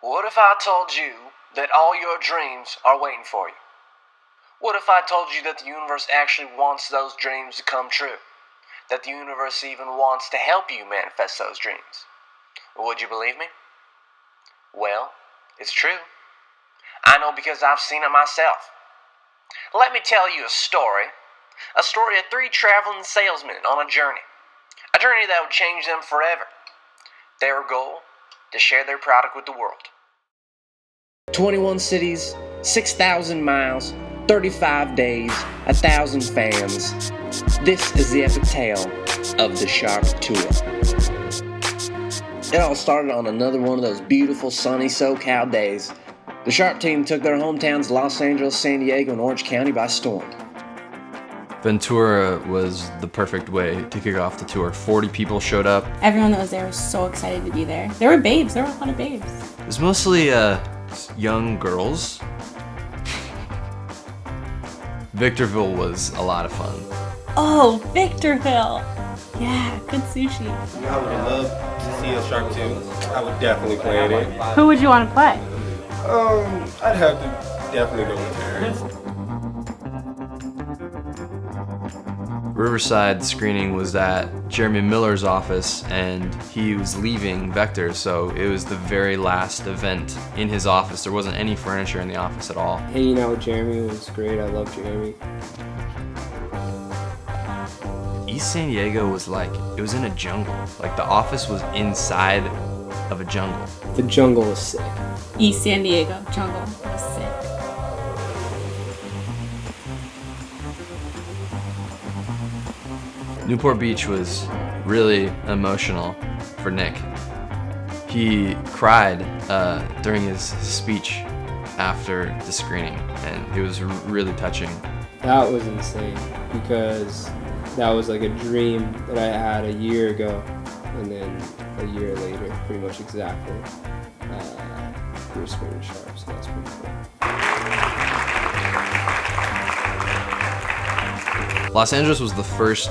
What if I told you that all your dreams are waiting for you? What if I told you that the universe actually wants those dreams to come true? That the universe even wants to help you manifest those dreams? Would you believe me? Well, it's true. I know because I've seen it myself. Let me tell you a story of 3 traveling salesmen on a journey that would change them forever. Their goal, to share their product with the world. 21 cities, 6,000 miles, 35 days, 1,000 fans. This is the epic tale of the Sharp Tour. It all started on another one of those beautiful sunny SoCal days. The Sharp team took their hometowns Los Angeles, San Diego, and Orange County by storm. Ventura was the perfect way to kick off the tour. 40 people showed up. Everyone that was there was so excited to be there. There were babes. There were a lot of babes. It was mostly young girls. Victorville was a lot of fun. Oh, Victorville. Yeah, good sushi. I would love to see a Sharp too. I would definitely play it. Who would you want to play? I'd have to definitely go with Terry. Riverside screening was at Jeremy Miller's office, and he was leaving Vector, so it was the very last event in his office. There wasn't any furniture in the office at all. Hanging out with Jeremy was great. I love Jeremy. East San Diego was like, it was in a jungle. Like the office was inside of a jungle. The jungle was sick. East San Diego jungle was sick. Newport Beach was really emotional for Nick. He cried during his speech after the screening, and it was really touching. That was insane because that was like a dream that I had a year ago, and then a year later, pretty much exactly, we were screening Sharp, so that's pretty cool. Los Angeles was the first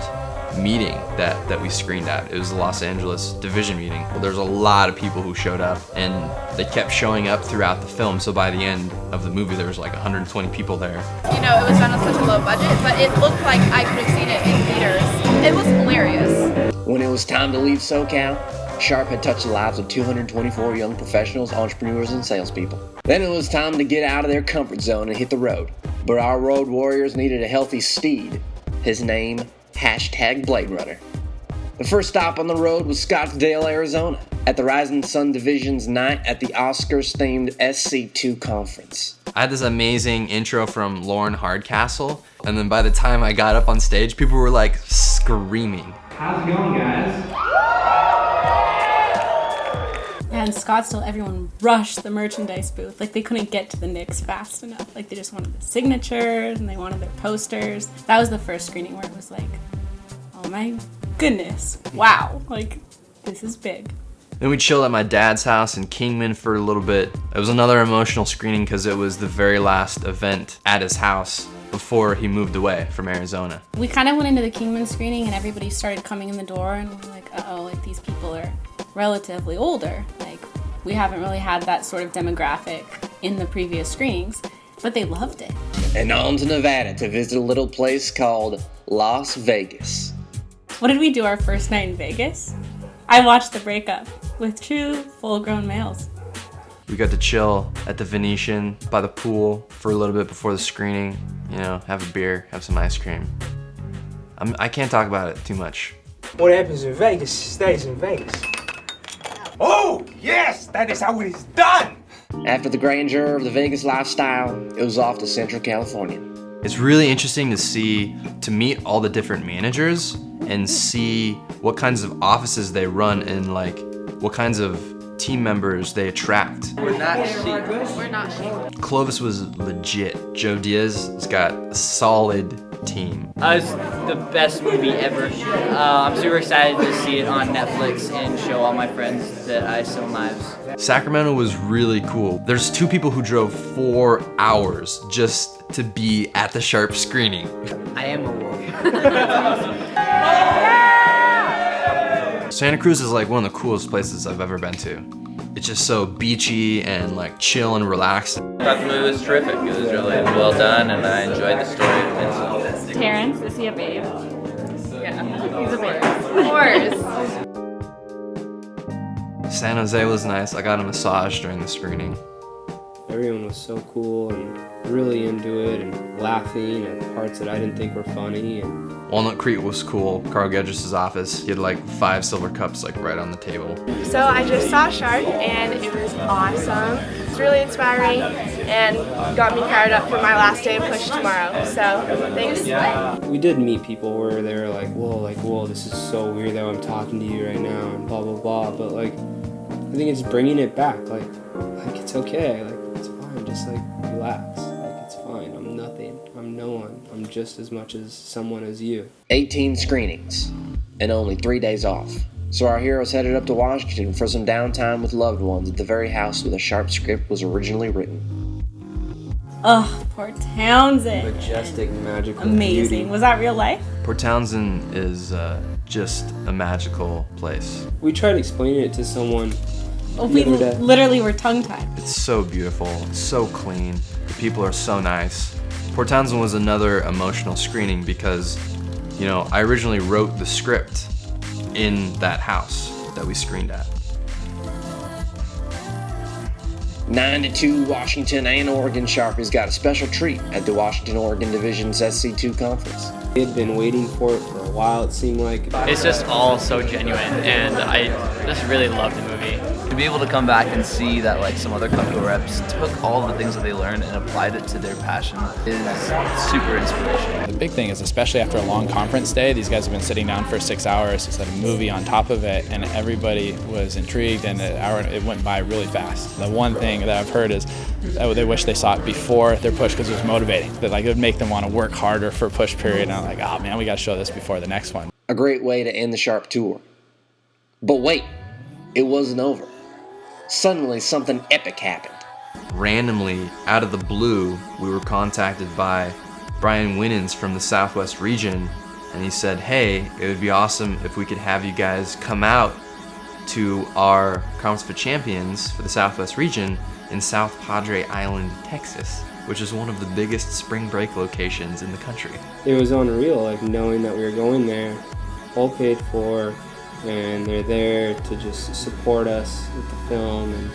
meeting that we screened at. It was the Los Angeles division meeting. Well, there's a lot of people who showed up, and they kept showing up throughout the film, so by the end of the movie there was like 120 people there. You know, it was done on such a low budget, but it looked like I could have seen it in theaters. It was hilarious. When it was time to leave SoCal, Sharp had touched the lives of 224 young professionals, entrepreneurs, and salespeople. Then it was time to get out of their comfort zone and hit the road. But our road warriors needed a healthy steed. His name, #Blade Runner. The first stop on the road was Scottsdale, Arizona, at the Rising Sun Division's night at the Oscars-themed SC2 conference. I had this amazing intro from Lauren Hardcastle, and then by the time I got up on stage, people were like screaming. How's it going, guys? And Scottsdale, everyone rushed the merchandise booth. Like they couldn't get to the Knicks fast enough. Like they just wanted the signatures and they wanted their posters. That was the first screening where it was like, oh my goodness, wow, like this is big. Then we chilled at my dad's house in Kingman for a little bit. It was another emotional screening because it was the very last event at his house before he moved away from Arizona. We kind of went into the Kingman screening and everybody started coming in the door and we're like, uh-oh, like these people are relatively older. Like we haven't really had that sort of demographic in the previous screenings, but they loved it. And on to Nevada to visit a little place called Las Vegas. What did we do our first night in Vegas? I watched The Breakup with 2 full-grown males. We got to chill at the Venetian by the pool for a little bit before the screening. You know, have a beer, have some ice cream. I can't talk about it too much. What happens in Vegas stays in Vegas. Oh, yes, that is how it is done. After the grandeur of the Vegas lifestyle, it was off to Central California. It's really interesting to meet all the different managers and see what kinds of offices they run and like what kinds of team members they attract. We're not sheep. Clovis was legit. Joe Diaz has got a solid team. It's the best movie ever. I'm super excited to see it on Netflix and show all my friends that I sell knives. Sacramento was really cool. There's 2 people who drove 4 hours just to be at the Sharp screening. I am a wolf. Santa Cruz is like one of the coolest places I've ever been to. It's just so beachy and like chill and relaxed. I thought the movie was terrific. It was really well done, and I enjoyed the story immensely. Terrence, is he a babe? Yeah. He's a babe. Of course. San Jose was nice. I got a massage during the screening. Everyone was so cool and really into it and laughing at parts that I didn't think were funny. And Walnut Creek was cool. Carl Gedges' office. He had like 5 silver cups like right on the table. So I just saw Shark and it was awesome. It's really inspiring and got me fired up for my last day of Push tomorrow. So thanks. we did meet people where they were like, whoa, this is so weird that I'm talking to you right now and blah, blah, blah. But like, I think it's bringing it back. Like it's okay. Like, it's fine. Just like relax. Like, it's fine. I'm nothing. I'm no one. I'm just as much as someone as you. 18 screenings and only 3 days off. So our heroes headed up to Washington for some downtime with loved ones at the very house where the Sharp script was originally written. Ugh, poor Townsend. Majestic, magical, Amazing. beauty. Was that real life? Port Townsend is just a magical place. We tried explaining it to someone. Oh, we the other day. literally were tongue-tied. It's so beautiful, it's so clean. The people are so nice. Port Townsend was another emotional screening because, you know, I originally wrote the script in that house that we screened at. 9-2 Washington and Oregon Sharpies got a special treat at the Washington Oregon Division's SC2 conference. They had been waiting for it for a while, it seemed like. It's just all so genuine, and I just really love the movie. To be able to come back and see that like some other Cutco reps took all of the things that they learned and applied it to their passion is super inspirational. The big thing is, especially after a long conference day, these guys have been sitting down for 6 hours. It's a movie on top of it, and everybody was intrigued, and it went by really fast. The one thing that I've heard is they wish they saw it before their push because it was motivating. That like it would make them want to work harder for push period. And I'm like, oh man, we got to show this before the next one. A great way to end the Sharp tour. But wait, it wasn't over. Suddenly something epic happened. Randomly, out of the blue, we were contacted by Brian Winans from the Southwest region, and he said, hey, it would be awesome if we could have you guys come out to our Conference for Champions for the Southwest region in South Padre Island, Texas, which is one of the biggest spring break locations in the country. It was unreal, like knowing that we were going there, all paid for, and they're there to just support us with the film. And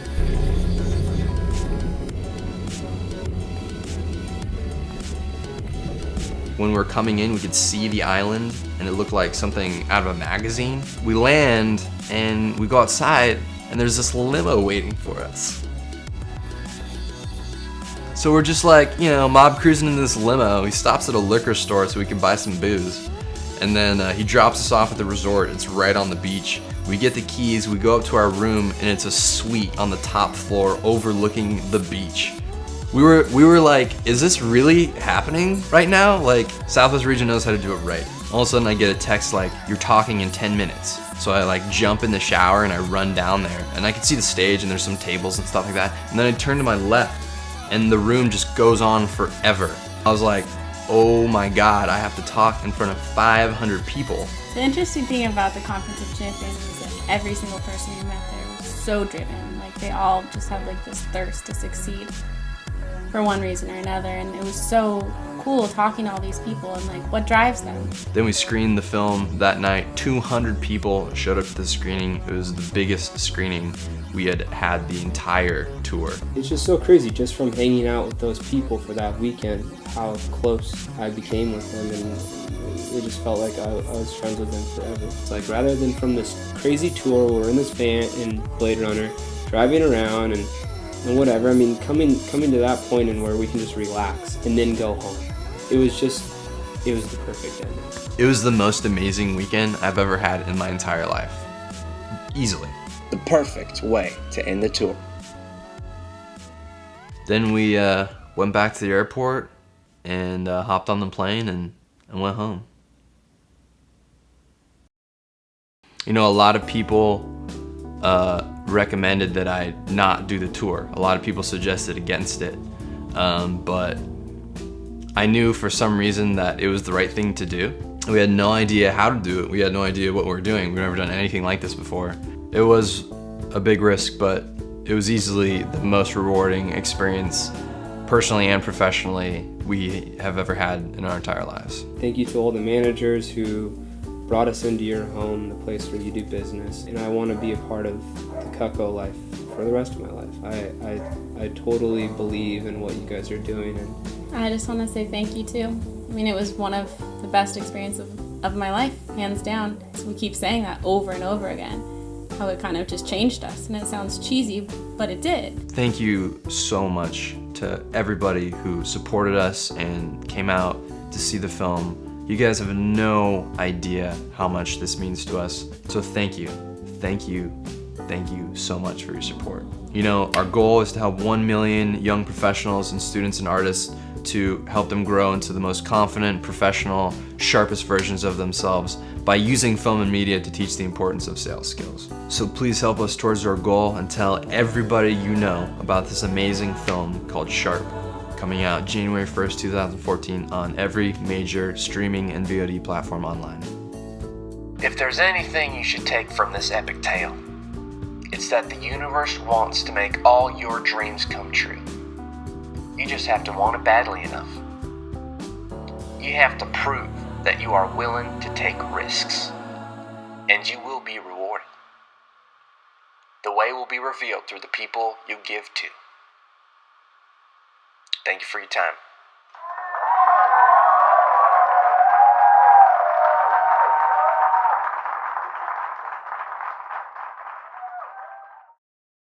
when we were coming in, we could see the island, and it looked like something out of a magazine. We land, and we go outside, and there's this limo waiting for us. So we're just like, you know, mob cruising in this limo. He stops at a liquor store so we can buy some booze. And then he drops us off at the resort. It's right on the beach. We get the keys, we go up to our room, and it's a suite on the top floor overlooking the beach. We were like, is this really happening right now? Like, Southwest Region knows how to do it right. All of a sudden I get a text like, you're talking in 10 minutes. So I like jump in the shower and I run down there. And I can see the stage and there's some tables and stuff like that. And then I turn to my left and the room just goes on forever. I was like, oh my God, I have to talk in front of 500 people. The interesting thing about the Conference of Champions is like every single person you met there was so driven. Like they all just have like this thirst to succeed for one reason or another. And it was so cool talking to all these people and like what drives them. Then we screened the film that night. 200 people showed up to the screening. It was the biggest screening we had had the entire tour. it's just so crazy, just from hanging out with those people for that weekend, how close I became with them, and it just felt like I was friends with them forever. It's like rather than from this crazy tour where we're in this van in Blade Runner, driving around and whatever, I mean, coming to that point and where we can just relax and then go home. It was the perfect ending. It was the most amazing weekend I've ever had in my entire life. Easily. The perfect way to end the tour. Then we went back to the airport and hopped on the plane and went home. You know, a lot of people recommended that I not do the tour. A lot of people suggested against it. But I knew for some reason that it was the right thing to do. We had no idea how to do it. We had no idea what we were doing. We've never done anything like this before. It was a big risk, but It was easily the most rewarding experience, personally and professionally, we have ever had in our entire lives. Thank you to all the managers who brought us into your home, the place where you do business. And I want to be a part of the Cutco life for the rest of my life. I totally believe in what you guys are doing. And I just want to say thank you too. I mean, it was one of the best experiences of my life, hands down. So we keep saying that over and over again, how it kind of just changed us. And it sounds cheesy, but it did. Thank you so much to everybody who supported us and came out to see the film. You guys have no idea how much this means to us. So thank you. Thank you. Thank you so much for your support. You know, our goal is to help 1 million young professionals and students and artists to help them grow into the most confident, professional, sharpest versions of themselves by using film and media to teach the importance of sales skills. So please help us towards our goal and tell everybody you know about this amazing film called Sharp, coming out January 1st, 2014 on every major streaming and VOD platform online. If there's anything you should take from this epic tale, it's that the universe wants to make all your dreams come true. You just have to want it badly enough. You have to prove that you are willing to take risks, and you will be rewarded. The way will be revealed through the people you give to. Thank you for your time.